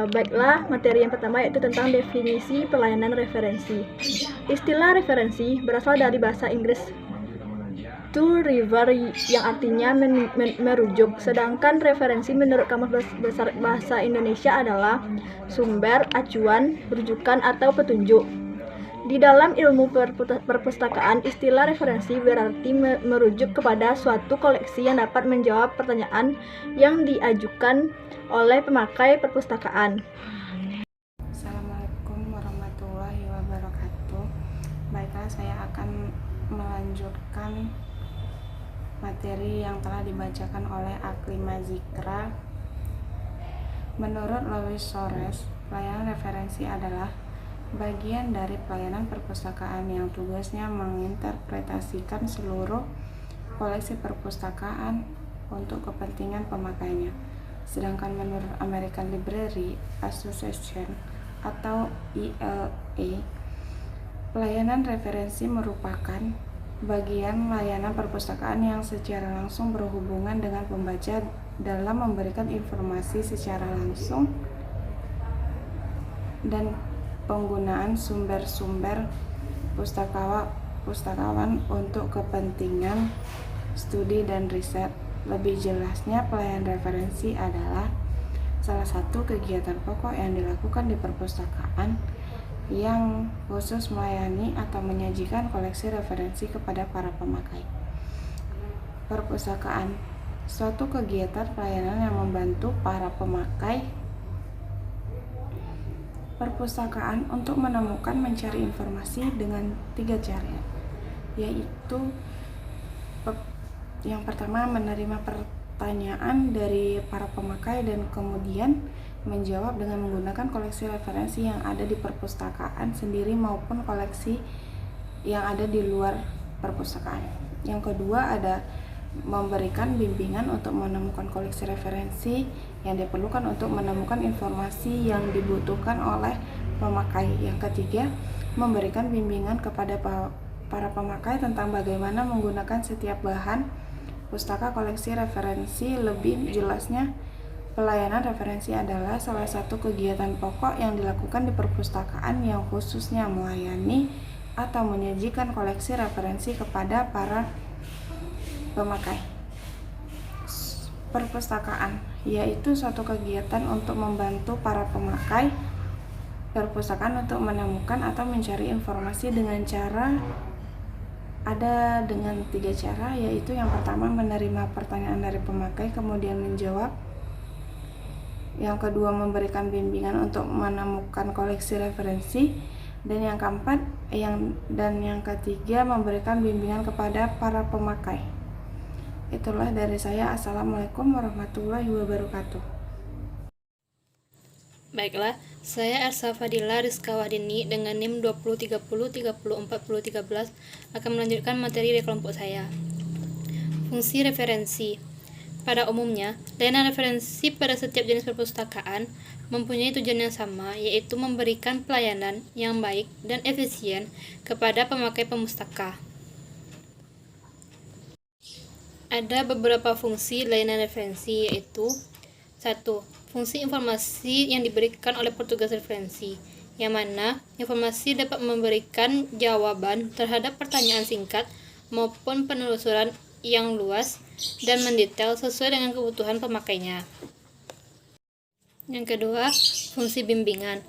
Baiklah, materi yang pertama yaitu tentang definisi pelayanan referensi. Istilah referensi berasal dari bahasa Inggris to refer yang artinya merujuk, sedangkan referensi menurut Kamus Besar Bahasa Indonesia adalah sumber, acuan, rujukan, atau petunjuk. Di dalam ilmu perpustakaan, istilah referensi berarti merujuk kepada suatu koleksi yang dapat menjawab pertanyaan yang diajukan oleh pemakai perpustakaan. Assalamualaikum warahmatullahi wabarakatuh. Baiklah, saya akan melanjutkan materi yang telah dibacakan oleh Aklima Zikra. Menurut Louis Sores, pelayanan referensi adalah bagian dari pelayanan perpustakaan yang tugasnya menginterpretasikan seluruh koleksi perpustakaan untuk kepentingan pemakainya. Sedangkan menurut American Library Association atau ELA, pelayanan referensi merupakan bagian layanan perpustakaan yang secara langsung berhubungan dengan pembaca dalam memberikan informasi secara langsung dan penggunaan sumber-sumber pustakawan untuk kepentingan studi dan riset. Lebih jelasnya, pelayanan referensi adalah salah satu kegiatan pokok yang dilakukan di perpustakaan yang khusus melayani atau menyajikan koleksi referensi kepada para pemakai. Perpustakaan, suatu kegiatan pelayanan yang membantu para pemakai perpustakaan untuk menemukan mencari informasi dengan 3 cara, yaitu yang pertama menerima pertanyaan dari para pemakai dan kemudian menjawab dengan menggunakan koleksi referensi yang ada di perpustakaan sendiri maupun koleksi yang ada di luar perpustakaan. Yang kedua ada memberikan bimbingan untuk menemukan koleksi referensi yang diperlukan untuk menemukan informasi yang dibutuhkan oleh pemakai. Yang ketiga, memberikan bimbingan kepada para pemakai tentang bagaimana menggunakan setiap bahan pustaka koleksi referensi. Lebih jelasnya, pelayanan referensi adalah salah satu kegiatan pokok yang dilakukan di perpustakaan yang khususnya melayani atau menyajikan koleksi referensi kepada para pemakai. Perpustakaan yaitu suatu kegiatan untuk membantu para pemakai perpustakaan untuk menemukan atau mencari informasi dengan dengan 3 cara, yaitu yang pertama menerima pertanyaan dari pemakai kemudian menjawab. Yang kedua memberikan bimbingan untuk menemukan koleksi referensi, dan yang keempat dan yang ketiga memberikan bimbingan kepada para pemakai. Itulah dari saya. Assalamualaikum warahmatullahi wabarakatuh. Baiklah, saya Ersa Fadila Rizka Wahdini dengan NIM 2030304013 akan melanjutkan materi dari kelompok saya. Fungsi referensi. Pada umumnya, layanan referensi pada setiap jenis perpustakaan mempunyai tujuan yang sama, yaitu memberikan pelayanan yang baik dan efisien kepada pemakai pemustaka. Ada beberapa fungsi layanan referensi, yaitu 1. Fungsi informasi yang diberikan oleh petugas referensi, yang mana informasi dapat memberikan jawaban terhadap pertanyaan singkat maupun penelusuran yang luas dan mendetail sesuai dengan kebutuhan pemakainya. Yang kedua, fungsi bimbingan.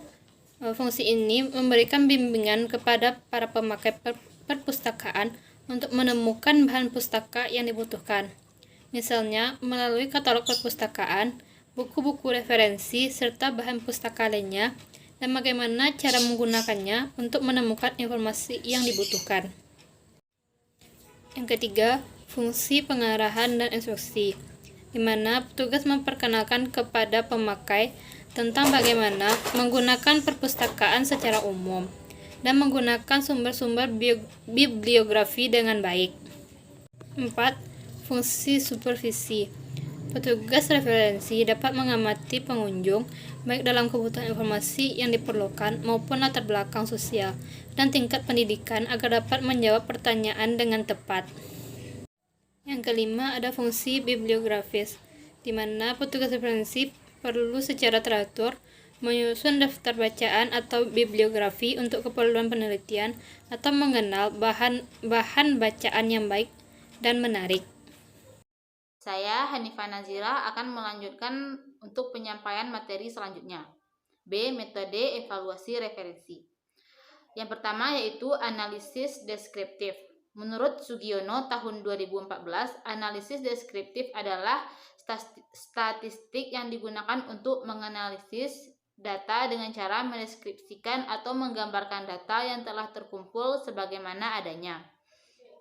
Fungsi ini memberikan bimbingan kepada para pemakai perpustakaan untuk menemukan bahan pustaka yang dibutuhkan. Misalnya, melalui katalog perpustakaan, buku-buku referensi, serta bahan pustaka lainnya, dan bagaimana cara menggunakannya untuk menemukan informasi yang dibutuhkan. Yang ketiga, fungsi pengarahan dan instruksi, di mana petugas memperkenalkan kepada pemakai tentang bagaimana menggunakan perpustakaan secara umum dan menggunakan sumber-sumber bibliografi dengan baik. 4. Fungsi supervisi. Petugas referensi dapat mengamati pengunjung baik dalam kebutuhan informasi yang diperlukan maupun latar belakang sosial dan tingkat pendidikan agar dapat menjawab pertanyaan dengan tepat. Yang kelima, ada fungsi bibliografis, di mana petugas referensi perlu secara teratur menyusun daftar bacaan atau bibliografi untuk keperluan penelitian, atau mengenal bahan bacaan yang baik dan menarik. Saya, Hanifah Nazira, akan melanjutkan untuk penyampaian materi selanjutnya. B. Metode evaluasi referensi. Yang pertama yaitu analisis deskriptif. Menurut Sugiono tahun 2014, analisis deskriptif adalah statistik yang digunakan untuk menganalisis data dengan cara mendeskripsikan atau menggambarkan data yang telah terkumpul sebagaimana adanya.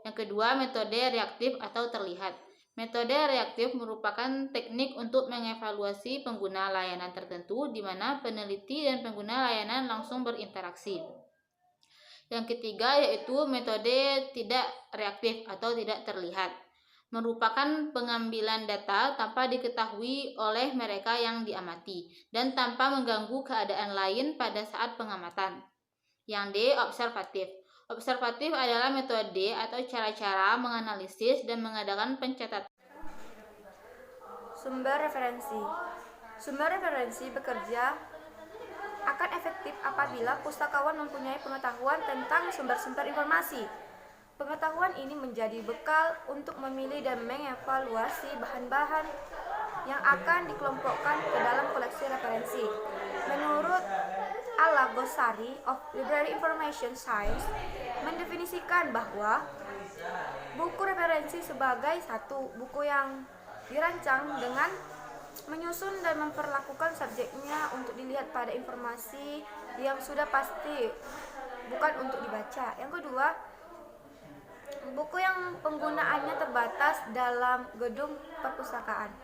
Yang kedua, metode reaktif atau terlihat. Metode reaktif merupakan teknik untuk mengevaluasi pengguna layanan tertentu di mana peneliti dan pengguna layanan langsung berinteraksi. Yang ketiga yaitu metode tidak reaktif atau tidak terlihat. Merupakan pengambilan data tanpa diketahui oleh mereka yang diamati dan tanpa mengganggu keadaan lain pada saat pengamatan. Yang D. Observatif. Observatif adalah metode atau cara-cara menganalisis dan mengadakan pencatatan. Sumber referensi. Sumber referensi bekerja akan efektif apabila pustakawan mempunyai pengetahuan tentang sumber-sumber informasi. Pengetahuan ini menjadi bekal untuk memilih dan mengevaluasi bahan-bahan yang akan dikelompokkan ke dalam koleksi referensi. Menurut Al-Ghazali of Library Information Science mendefinisikan bahwa buku referensi sebagai satu buku yang dirancang dengan menyusun dan memperlakukan subjeknya untuk dilihat pada informasi yang sudah pasti, bukan untuk dibaca. Yang kedua, buku yang penggunaannya terbatas dalam gedung perpustakaan.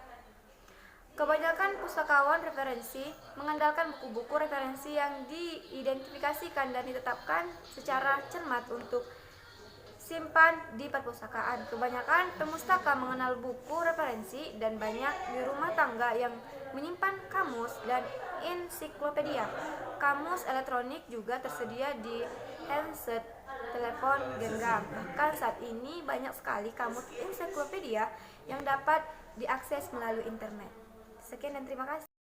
Kebanyakan pustakawan referensi mengandalkan buku-buku referensi yang diidentifikasikan dan ditetapkan secara cermat untuk simpan di perpustakaan. Kebanyakan pemustaka mengenal buku referensi dan banyak di rumah tangga yang menyimpan kamus dan ensiklopedia. Kamus elektronik juga tersedia di handset, telepon genggam. Bahkan saat ini banyak sekali kamus ensiklopedia yang dapat diakses melalui internet. Sekian dan terima kasih.